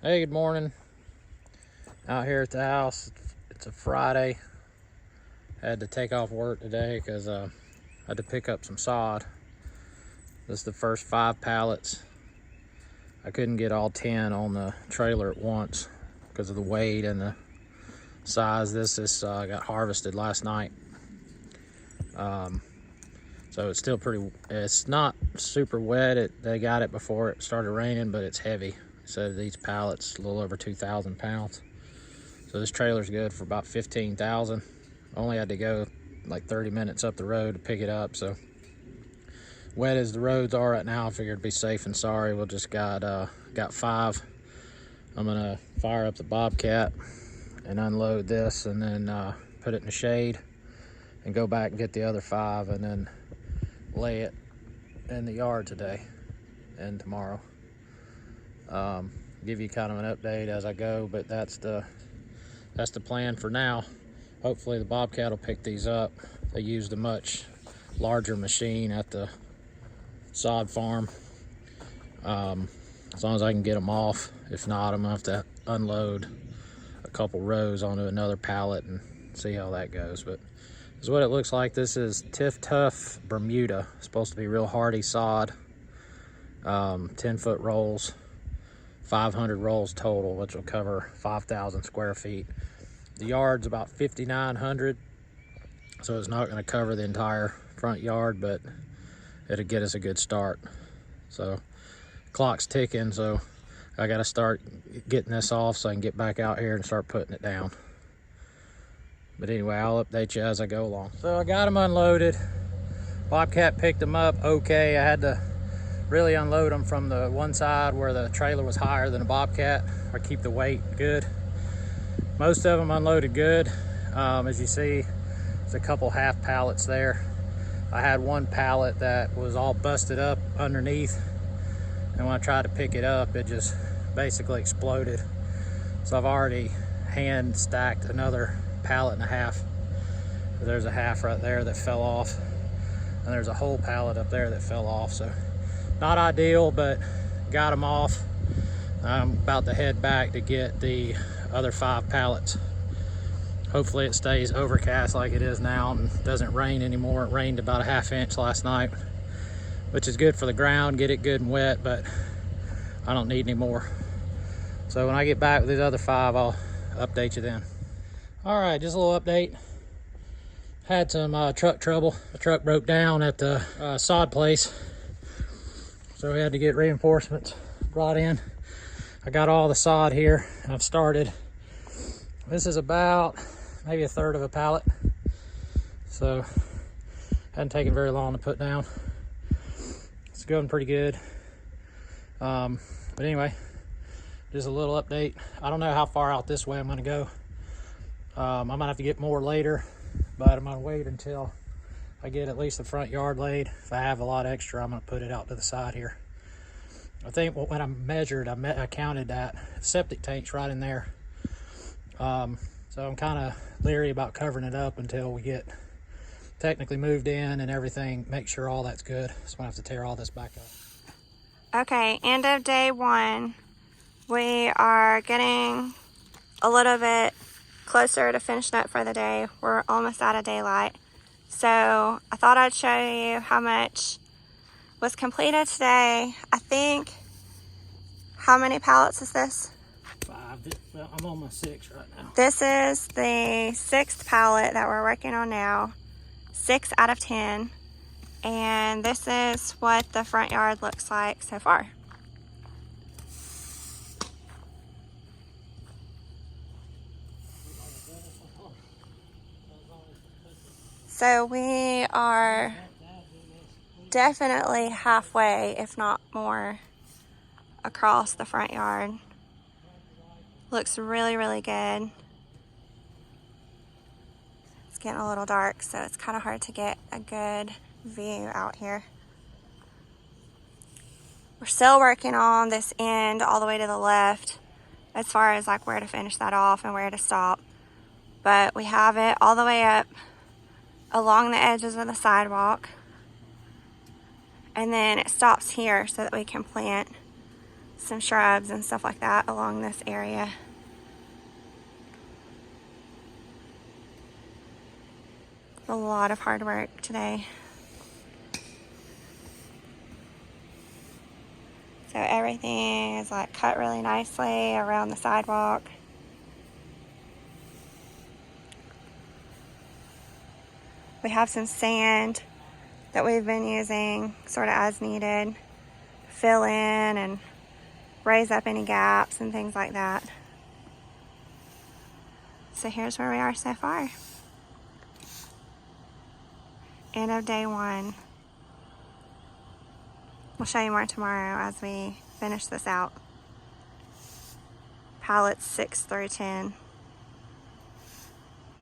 Hey, good morning. Out here at the house. It's a Friday. Had to take off work today because I had to pick up some sod. This is the first 5 pallets. I couldn't get all 10 on the trailer at once because of the weight and the size. This got harvested last night. So it's still it's not super wet. They got it before it started raining, but it's heavy. So these pallets, a little over 2,000 pounds. So this trailer's good for about 15,000. Only had to go like 30 minutes up the road to pick it up. So wet as the roads are right now, I figured it'd be safe and sorry. We'll just got 5. I'm gonna fire up the Bobcat and unload this, and then put it in the shade and go back and get the other 5, and then lay it in the yard today and tomorrow. Give you kind of an update as I go, but that's the plan for now. Hopefully the Bobcat will pick these up. They used a much larger machine at the sod farm. As long as I can get them off. If not, I'm gonna have to unload a couple rows onto another pallet and see how that goes. But this is what it looks like. This is Tiff Tough Bermuda. It's supposed to be real hardy sod. 10-foot rolls, 500 rolls total, which will cover 5,000 square feet. The yard's about 5,900, so it's not going to cover the entire front yard, but it'll get us a good start. So clock's ticking, so I got to start getting this off so I can get back out here and start putting it down. But anyway, I'll update you as I go along. So I got them unloaded. Bobcat picked them up okay. I had to really unload them from the one side where the trailer was higher than a Bobcat, or keep the weight good. Most of them unloaded good. As you see, there's a couple half pallets there. I had one pallet that was all busted up underneath, and when I tried to pick it up, it just basically exploded. So I've already hand stacked another pallet and a half. There's a half right there that fell off, and there's a whole pallet up there that fell off. So not ideal, but got them off. I'm about to head back to get the other 5 pallets. Hopefully it stays overcast like it is now and doesn't rain anymore. It rained about a ½ inch last night, which is good for the ground, get it good and wet, but I don't need any more. So when I get back with these other 5, I'll update you then. All right, just a little update. Had some truck trouble. The truck broke down at the sod place, so we had to get reinforcements brought in. I got all the sod here. I've started. This is about maybe 1/3 of a pallet, so hadn't taken very long to put down. It's going pretty good. But anyway, just a little update. I don't know how far out this way I'm gonna go. I might have to get more later, but I'm gonna wait until I get at least the front yard laid. If I have a lot extra, I'm gonna put it out to the side here. I think when I measured, I counted that septic tank's right in there. So I'm kind of leery about covering it up until we get technically moved in and everything, make sure all that's good. So I'm gonna have to tear all this back up. Okay, end of day 1. We are getting a little bit closer to finishing up for the day. We're almost out of daylight. So I thought I'd show you how much was completed today. I think, how many pallets is this? 5. I'm on my 6 right now. This is the 6th pallet that we're working on now. 6 out of 10. And this is what the front yard looks like so far. So we are definitely halfway, if not more, across the front yard. Looks really, really good. It's getting a little dark, so it's kind of hard to get a good view out here. We're still working on this end all the way to the left as far as like where to finish that off and where to stop. But we have it all the way up along the edges of the sidewalk. And then it stops here so that we can plant some shrubs and stuff like that along this area. A lot of hard work today. So everything is like cut really nicely around the sidewalk. We have some sand that we've been using sort of as needed, fill in and raise up any gaps and things like that. So here's where we are so far. End of day 1. We'll show you more tomorrow as we finish this out. Pallets 6 through 10.